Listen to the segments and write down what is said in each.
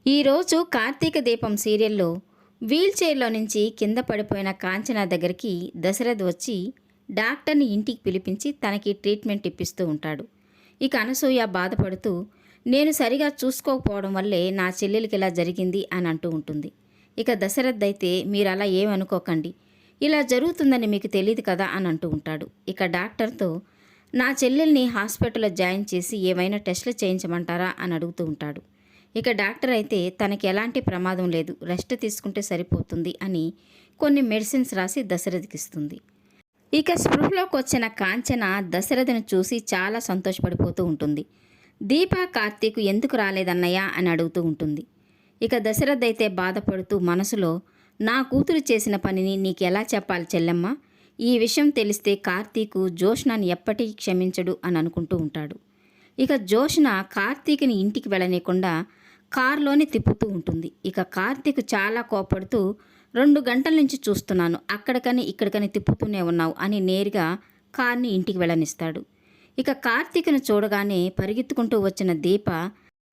ఈరోజు కార్తీక దీపం సీరియల్లో వీల్ చైర్లో నుంచి కింద పడిపోయిన కాంచన దగ్గరికి దశరథ్ వచ్చి డాక్టర్ని ఇంటికి పిలిపించి తనకి ట్రీట్మెంట్ ఇప్పిస్తూ ఉంటాడు. ఇక అనసూయ బాధపడుతూ నేను సరిగా చూసుకోకపోవడం వల్లే నా చెల్లెలికి ఇలా జరిగింది అని అంటూ ఉంటుంది. ఇక దశరథ్ అయితే మీరు అలా ఏమనుకోకండి, ఇలా జరుగుతుందని మీకు తెలియదు కదా అని అంటూ ఉంటాడు. ఇక డాక్టర్తో నా చెల్లెల్ని హాస్పిటల్లో జాయిన్ చేసి ఏమైనా టెస్టులు చేయించమంటారా అని అడుగుతూ ఉంటాడు. ఇక డాక్టర్ అయితే తనకి ఎలాంటి ప్రమాదం లేదు, రెస్ట్ తీసుకుంటే సరిపోతుంది అని కొన్ని మెడిసిన్స్ రాసి దశరథ్కి ఇస్తుంది. ఇక స్పృహలోకి వచ్చిన కాంచన దశరథను చూసి చాలా సంతోషపడిపోతూ ఉంటుంది. దీప కార్తీక్ ఎందుకు రాలేదన్నయ్య అని అడుగుతూ ఉంటుంది. ఇక దశరథ్ అయితే బాధపడుతూ మనసులో నా కూతురు చేసిన పనిని నీకెలా చెప్పాలి చెల్లెమ్మ, ఈ విషయం తెలిస్తే కార్తీకు జోష్నాని ఎప్పటికీ క్షమించడు అని అనుకుంటూ ఉంటాడు. ఇక జోష్న కార్తీక్ని ఇంటికి వెళ్ళనీయకుండా కారులోనే తిప్పుతూ ఉంటుంది. ఇక కార్తీక్ చాలా కోపడుతూ 2 గంటల నుంచి చూస్తున్నాను, అక్కడికని ఇక్కడికని తిప్పుతూనే ఉన్నావు అని నేరుగా కార్ని ఇంటికి వెళ్ళనిస్తాడు. ఇక కార్తీక్ను చూడగానే పరిగెత్తుకుంటూ వచ్చిన దీప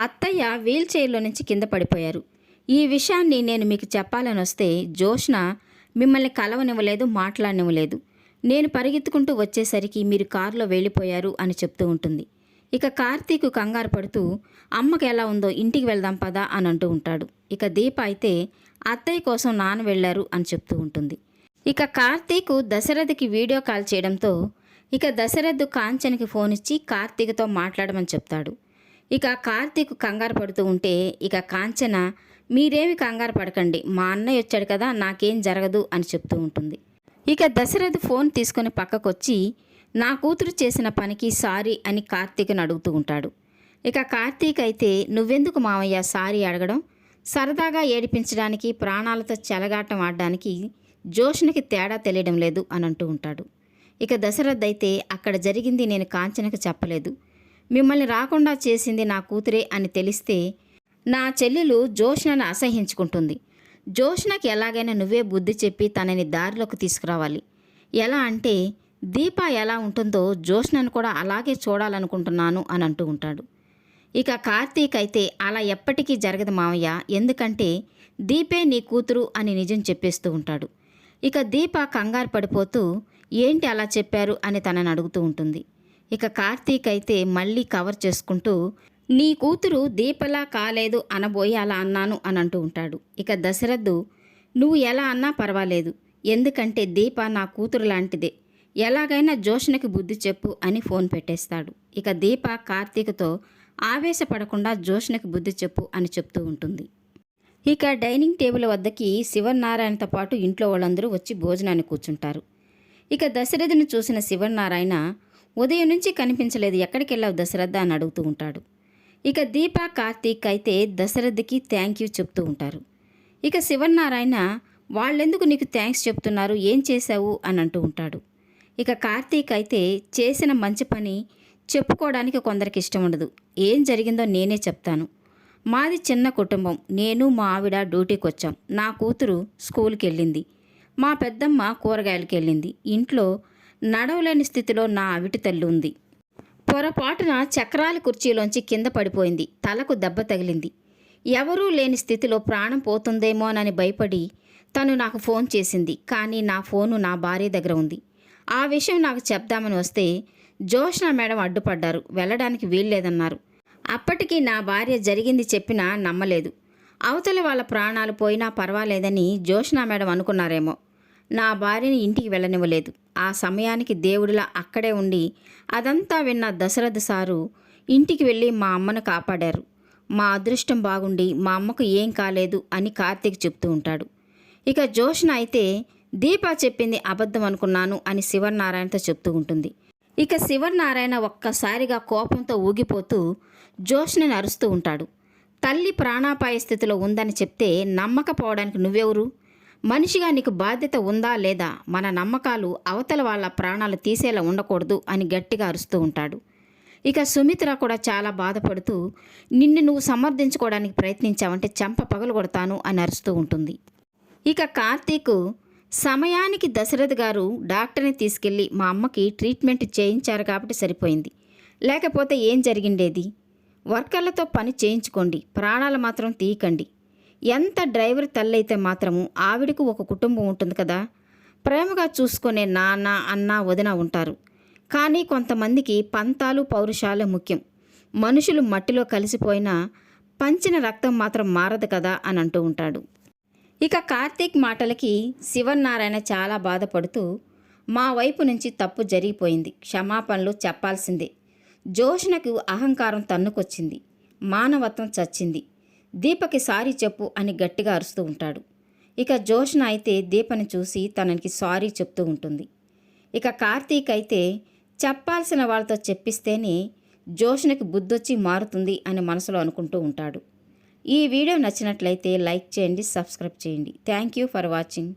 అత్తయ్య వీల్ చైర్లో నుంచి కింద పడిపోయారు, ఈ విషయాన్ని నేను మీకు చెప్పాలని వస్తే జోష్న మిమ్మల్ని కలవనివ్వలేదు, మాట్లాడనివ్వలేదు, నేను పరిగెత్తుకుంటూ వచ్చేసరికి మీరు కారులో వెళ్ళిపోయారు అని చెప్తూ ఉంటుంది. ఇక కార్తీక్ కంగారు పడుతూ అమ్మకి ఎలా ఉందో ఇంటికి వెళ్దాం పదా అని అంటూ ఉంటాడు. ఇక దీప అయితే అత్తయ్య కోసం నాన్న వెళ్ళారు అని చెప్తూ ఉంటుంది. ఇక కార్తీక్ దశరథ్కి వీడియో కాల్ చేయడంతో ఇక దశరథ్ కాంచనకి ఫోన్ ఇచ్చి కార్తీక్తో మాట్లాడమని చెప్తాడు. ఇక కార్తీక్ కంగారు పడుతూ ఉంటే ఇక కాంచన మీరేమి కంగారు పడకండి, మా అన్నయ్య వచ్చాడు కదా, నాకేం జరగదు అని చెప్తూ ఉంటుంది. ఇక దశరథ్ ఫోన్ తీసుకొని పక్కకొచ్చి నా కూతురు చేసిన పనికి సారీ అని కార్తీక్ని అడుగుతూ ఉంటాడు. ఇక కార్తీక్ అయితే నువ్వెందుకు మావయ్య సారీ అడగడం, సరదాగా ఏడిపించడానికి ప్రాణాలతో చెలగాటం ఆడడానికి జోష్నకి తేడా తెలియడం లేదు అని అంటూ ఉంటాడు. ఇక దశరథ్ అయితే అక్కడ జరిగింది నేను కాంచనకు చెప్పలేదు, మిమ్మల్ని రాకుండా చేసింది నా కూతురే అని తెలిస్తే నా చెల్లెలు జోష్నను అసహించుకుంటుంది, జోష్నకి ఎలాగైనా నువ్వే బుద్ధి చెప్పి తనని దారిలోకి తీసుకురావాలి, ఎలా అంటే దీప ఎలా ఉంటుందో జోష్నను కూడా అలాగే చూడాలనుకుంటున్నాను అని అంటూ ఉంటాడు. ఇక కార్తీక్ అయితే అలా ఎప్పటికీ జరగదు మావయ్య, ఎందుకంటే దీపే నీ కూతురు అని నిజం చెప్పేస్తూ ఉంటాడు. ఇక దీప కంగారు పడిపోతూ ఏంటి అలా చెప్పారు అని తనని అడుగుతూ ఉంటుంది. ఇక కార్తీక్ అయితే మళ్ళీ కవర్ చేసుకుంటూ నీ కూతురు దీపలా కాలేదు అనబోయి అలా అన్నాను అని అంటూ ఉంటాడు. ఇక దశరథ్ నువ్వు ఎలా అన్నా పర్వాలేదు, ఎందుకంటే దీప నా కూతురు లాంటిదే, ఎలాగైనా జోష్నకి బుద్ధి చెప్పు అని ఫోన్ పెట్టేస్తాడు. ఇక దీప కార్తీక్తో ఆవేశపడకుండా జోష్నకి బుద్ధి చెప్పు అని చెప్తూ ఉంటుంది. ఇక డైనింగ్ టేబుల్ వద్దకి శివనారాయణతో పాటు ఇంట్లో వాళ్ళందరూ వచ్చి భోజనాన్ని కూర్చుంటారు. ఇక దశరథుని చూసిన శివనారాయణ ఉదయం నుంచి కనిపించలేదు, ఎక్కడికి వెళ్ళావు దశరథ అని అడుగుతూ ఉంటాడు. ఇక దీప కార్తీక్ అయితే దశరథ్కి థ్యాంక్ యూ చెప్తూ ఉంటారు. ఇక శివనారాయణ వాళ్ళెందుకు నీకు థ్యాంక్స్ చెప్తున్నారు, ఏం చేశావు అని అంటూ ఉంటాడు. ఇక కార్తీక్ అయితే చేసిన మంచి పని చెప్పుకోవడానికి కొందరికి ఇష్టం ఉండదు, ఏం జరిగిందో నేనే చెప్తాను, మాది చిన్న కుటుంబం, నేను మా ఆవిడ డ్యూటీకి వచ్చాం, నా కూతురు స్కూల్కి వెళ్ళింది, మా పెద్దమ్మ కూరగాయలకి వెళ్ళింది, ఇంట్లో నడవలేని స్థితిలో నా అవిటి తల్లి ఉంది, పొరపాటున చక్రాల కుర్చీలోంచి కింద పడిపోయింది, తలకు దెబ్బ తగిలింది, ఎవరూ లేని స్థితిలో ప్రాణం పోతుందేమోనని భయపడి తను నాకు ఫోన్ చేసింది, కానీ నా ఫోను నా భార్య దగ్గర ఉంది, ఆ విషయం నాకు చెప్దామని వస్తే జోష్న మేడం అడ్డుపడ్డారు, వెళ్ళడానికి వీల్లేదన్నారు, అప్పటికి నా భార్య జరిగింది చెప్పినా నమ్మలేదు, అవతల వాళ్ళ ప్రాణాలు పోయినా పర్వాలేదని జోష్న మేడం అనుకున్నారేమో, నా భార్యని ఇంటికి వెళ్ళనివ్వలేదు, ఆ సమయానికి దేవుడిలా అక్కడే ఉండి అదంతా విన్న దశరథ్ సారు ఇంటికి వెళ్ళి మా అమ్మను కాపాడారు, మా అదృష్టం బాగుండి మా అమ్మకు ఏం కాలేదు అని కార్తీక్ చెప్తూ ఉంటాడు. ఇక జోష్న అయితే దీప చెప్పింది అబద్ధం అనుకున్నాను అని శివనారాయణతో చెప్తూ ఉంటుంది. ఇక శివనారాయణ ఒక్కసారిగా కోపంతో ఊగిపోతూ జోష్నని అరుస్తూ ఉంటాడు. తల్లి ప్రాణాపాయ స్థితిలో ఉందని చెప్తే నమ్మకపోవడానికి నువ్వెవరు, మనిషిగా నీకు బాధ్యత ఉందా లేదా, మన నమ్మకాలు అవతల వాళ్ళ ప్రాణాలు తీసేలా ఉండకూడదు అని గట్టిగా అరుస్తూ ఉంటాడు. ఇక సుమిత్ర కూడా చాలా బాధపడుతూ నిన్ను నువ్వు సమర్థించుకోవడానికి ప్రయత్నించావంటే చెంప పగలగొడతాను అని అరుస్తూ ఉంటుంది. ఇక కార్తీక్ సమయానికి దశరథ్ గారు డాక్టర్ని తీసుకెళ్ళి మా అమ్మకి ట్రీట్మెంట్ చేయించారు కాబట్టి సరిపోయింది, లేకపోతే ఏం జరిగిండేది, వర్కర్లతో పని చేయించుకోండి, ప్రాణాలు మాత్రం తీయకండి. ఎంత డ్రైవర్ తల్లైతే మాత్రము ఆవిడకు ఒక కుటుంబం ఉంటుంది కదా. ప్రేమగా చూసుకునే నాన్న, అన్న, వదిన ఉంటారు. కానీ కొంతమందికి పంతాలు, పౌరుషాలే ముఖ్యం. మనుషులు మట్టిలో కలిసిపోయినా పంచిన రక్తం మాత్రం మారదు కదా అని అంటూ ఉంటాడు. ఇక కార్తీక్ మాటలకి శివన్నారాయణ చాలా బాధపడుతూ, మా వైపు నుంచి తప్పు జరిగిపోయింది, క్షమాపణలు చెప్పాల్సిందే. జోష్నకు అహంకారం తన్నుకొచ్చింది, మానవత్వం చచ్చింది, దీపకి సారీ చెప్పు అని గట్టిగా అరుస్తూ ఉంటాడు. ఇక జోష్న అయితే దీపని చూసి తనకి సారీ చెప్తూ ఉంటుంది. ఇక కార్తీక్ అయితే చెప్పాల్సిన వాళ్ళతో చెప్పిస్తేనే జోష్నకి బుద్ధొచ్చి మారుతుంది అని మనసులో అనుకుంటూ ఉంటాడు. ఈ వీడియో నచ్చినట్లయితే లైక్ చేయండి, సబ్స్క్రైబ్ చేయండి. Thank you for watching.